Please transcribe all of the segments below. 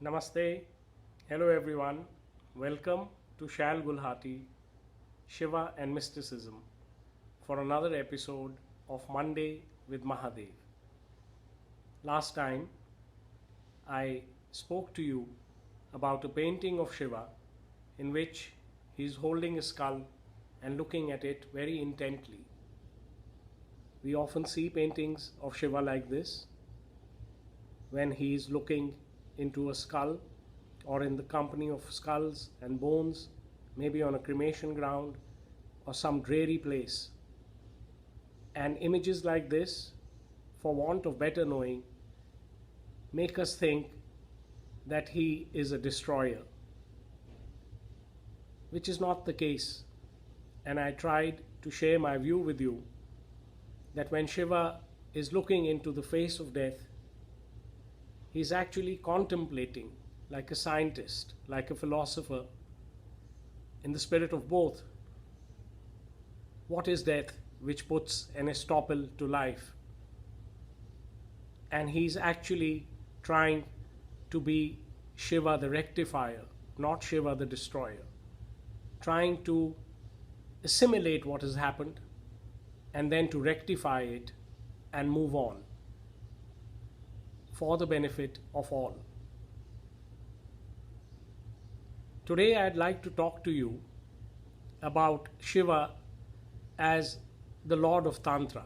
Namaste. Hello everyone. Welcome to Shal Gulhati, Shiva and Mysticism for another episode of Monday with Mahadev. Last time I spoke to you about a painting of Shiva in which he is holding a skull and looking at it very intently. We often see paintings of Shiva like this when he is looking into a skull or in the company of skulls and bones, maybe on a cremation ground or some dreary place. And images like this, for want of better knowing, make us think that he is a destroyer, which is not the case. And I tried to share my view with you that when Shiva is looking into the face of death, he is actually contemplating, like a scientist, like a philosopher, in the spirit of both. What is death which puts an estoppel to life? And he's actually trying to be Shiva the rectifier, not Shiva the destroyer, trying to assimilate what has happened and then to rectify it and move on for the benefit of all. Today I'd like to talk to you about Shiva as the Lord of Tantra,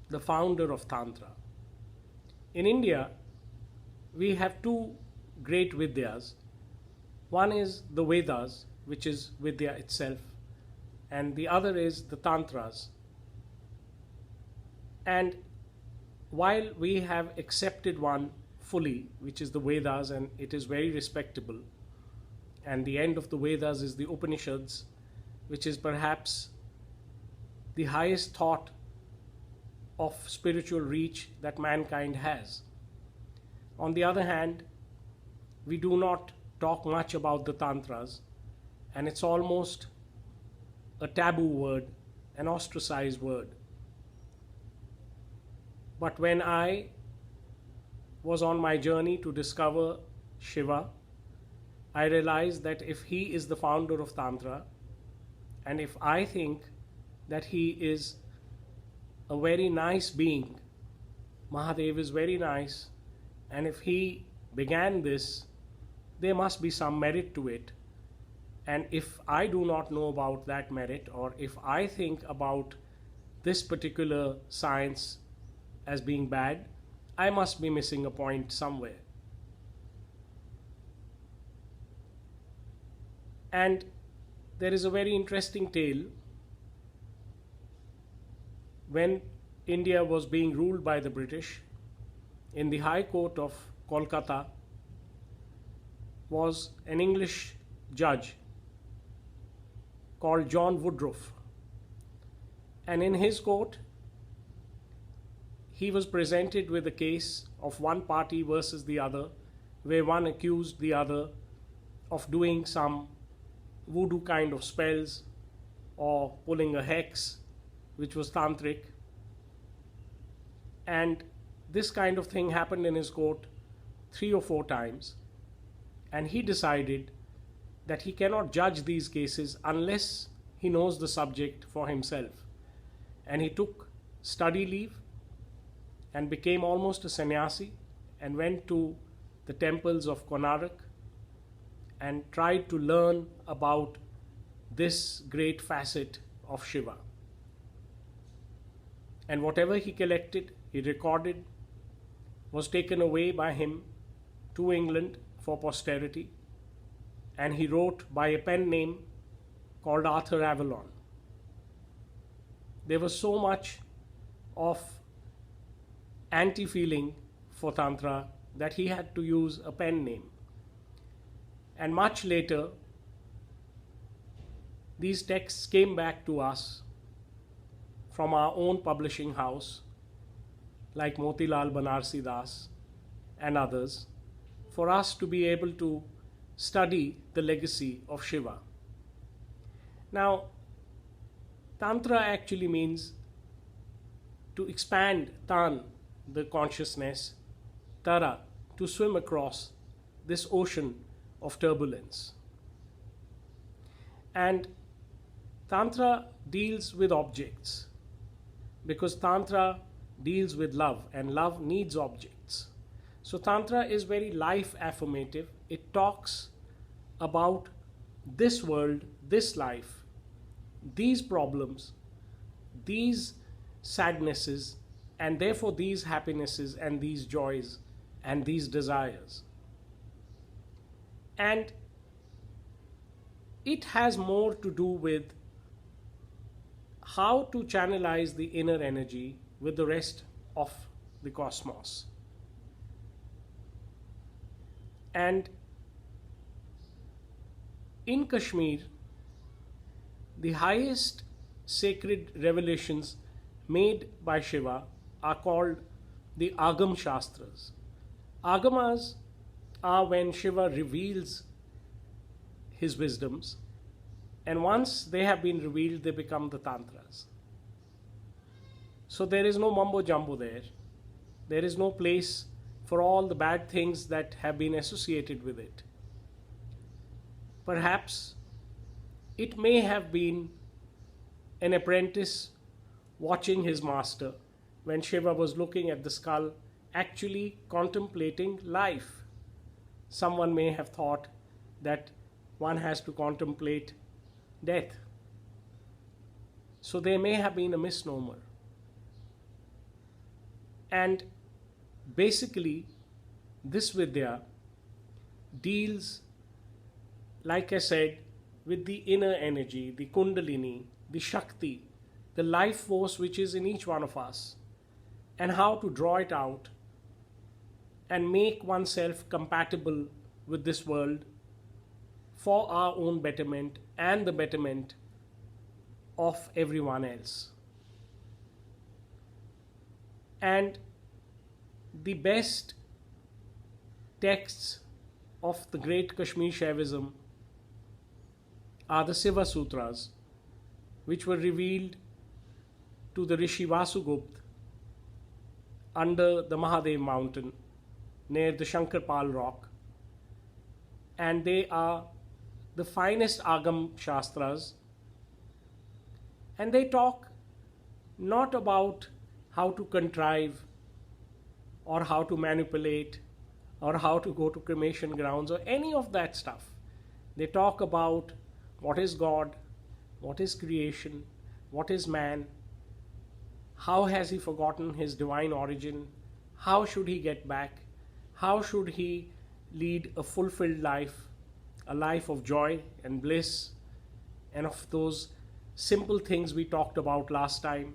the founder of Tantra. In India, we have two great Vidyas. One is the Vedas, which is Vidya itself, and the other is the Tantras. And while we have accepted one fully, which is the Vedas, and it is very respectable, and the end of the Vedas is the Upanishads, which is perhaps the highest thought of spiritual reach that mankind has. On the other hand, we do not talk much about the Tantras, and it's almost a taboo word, an ostracized word. But when I was on my journey to discover Shiva, I realized that if he is the founder of Tantra, and if I think that he is a very nice being, Mahadev is very nice, and if he began this, there must be some merit to it. And if I do not know about that merit, or if I think about this particular science as being bad, I must be missing a point somewhere. And there is a very interesting tale. When India was being ruled by the British, in the High Court of Kolkata was an English judge called John Woodruff. And in his court, he was presented with a case of one party versus the other, where one accused the other of doing some voodoo kind of spells or pulling a hex, which was tantric. And this kind of thing happened in his court 3 or 4 times. And he decided that he cannot judge these cases unless he knows the subject for himself. And he took study leave and became almost a sannyasi and went to the temples of Konark and tried to learn about this great facet of Shiva. And whatever he collected, he recorded, was taken away by him to England for posterity, and he wrote by a pen name called Arthur Avalon. There was so much of anti-feeling for Tantra that he had to use a pen name. And much later, these texts came back to us from our own publishing house, like Motilal Banarsi Das and others, for us to be able to study the legacy of Shiva. Now, Tantra actually means to expand Tan, the consciousness, Tara, to swim across, this ocean of turbulence. And Tantra deals with objects because Tantra deals with love, and love needs objects. So Tantra is very life affirmative. It talks about this world, this life, these problems, these sadnesses, and therefore these happinesses and these joys and these desires. And it has more to do with how to channelize the inner energy with the rest of the cosmos. And in Kashmir, the highest sacred revelations made by Shiva are called the Agam Shastras. Agamas are when Shiva reveals his wisdoms, and once they have been revealed, they become the Tantras. So there is no mumbo jumbo there. There is no place for all the bad things that have been associated with it. Perhaps it may have been an apprentice watching his master when Shiva was looking at the skull, actually contemplating life. Someone may have thought that one has to contemplate death. So there may have been a misnomer. And basically, this Vidya deals, like I said, with the inner energy, the Kundalini, the Shakti, the life force which is in each one of us, and how to draw it out and make oneself compatible with this world for our own betterment and the betterment of everyone else. And the best texts of the great Kashmir Shaivism are the Shiva Sutras, which were revealed to the Rishi Vasugupta under the Mahadev mountain near the Shankarpal rock. And they are the finest Agam Shastras. And they talk not about how to contrive or how to manipulate or how to go to cremation grounds or any of that stuff. They talk about what is God, what is creation, what is man, how has he forgotten his divine origin, how should he get back, how should he lead a fulfilled life, a life of joy and bliss, and of those simple things we talked about last time: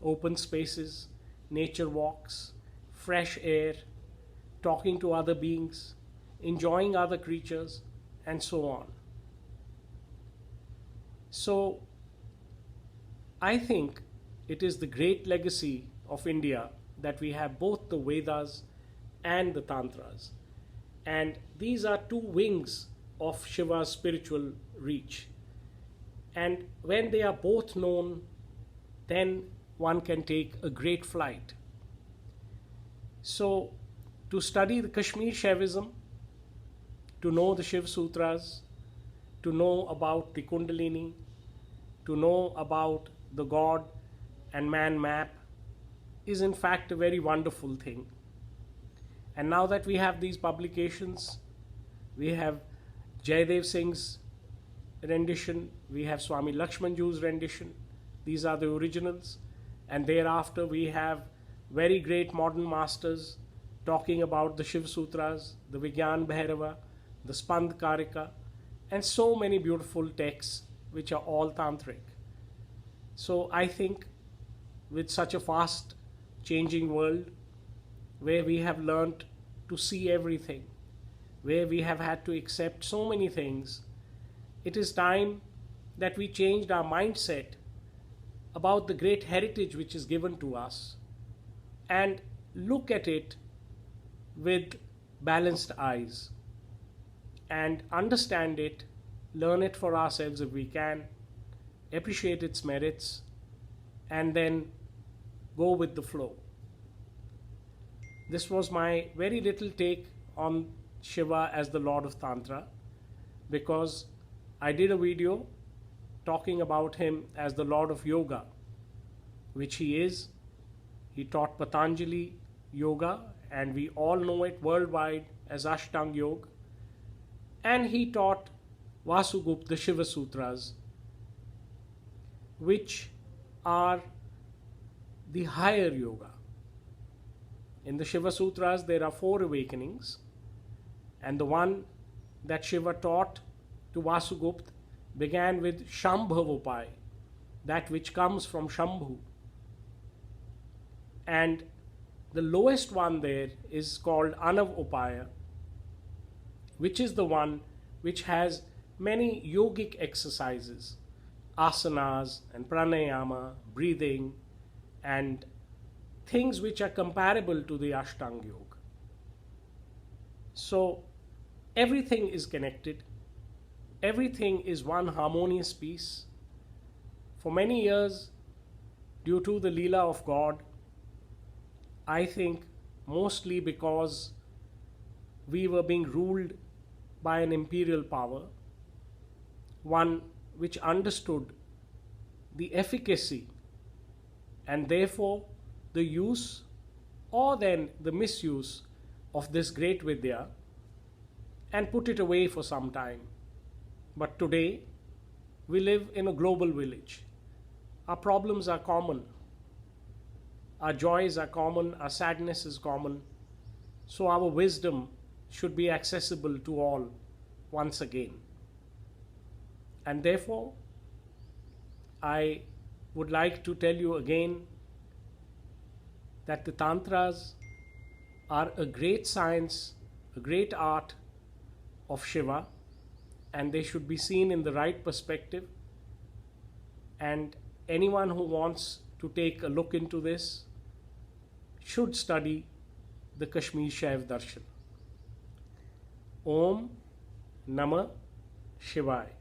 open spaces, nature walks, fresh air, talking to other beings, enjoying other creatures, and so on. So, I think it is the great legacy of India that we have both the Vedas and the Tantras. And these are two wings of Shiva's spiritual reach. And when they are both known, then one can take a great flight. So, to study the Kashmir Shaivism, to know the Shiv Sutras, to know about the Kundalini, to know about the God and man map is in fact a very wonderful thing. And now that we have these publications, we have Jaidev Singh's rendition, we have Swami Lakshmanju's rendition. These are the originals. And thereafter we have very great modern masters talking about the Shiv Sutras, the Vigyan Bhairava, the Spand Karika, and so many beautiful texts which are all tantric. So I think with such a fast changing world, where we have learnt to see everything, where we have had to accept so many things, it is time that we changed our mindset about the great heritage which is given to us and look at it with balanced eyes and understand it, learn it for ourselves if we can, appreciate its merits, and then go with the flow. This was my very little take on Shiva as the Lord of Tantra because I did a video talking about him as the Lord of Yoga, which he is. He taught Patanjali Yoga, and we all know it worldwide as Ashtanga Yoga. And he taught Vasugupta the Shiva Sutras, which are the higher yoga. In the Shiva Sutras, there are 4 awakenings, and the one that Shiva taught to Vasugupta began with Shambhavopai, that which comes from Shambhu. And the lowest one there is called Anavopaya, which is the one which has many yogic exercises, asanas and pranayama, breathing, and things which are comparable to the Ashtanga Yoga. So everything is connected. Everything is one harmonious piece. For many years, due to the Leela of God, I think mostly because we were being ruled by an imperial power, one which understood the efficacy and therefore the use or then the misuse of this great Vidya and put it away for some time. But today, we live in a global village. Our problems are common. Our joys are common. Our sadness is common. So our wisdom should be accessible to all once again. And therefore, I would like to tell you again that the Tantras are a great science, a great art of Shiva, and they should be seen in the right perspective. And anyone who wants to take a look into this should study the Kashmir Shaiv Darshan. Om Namah Shivaya.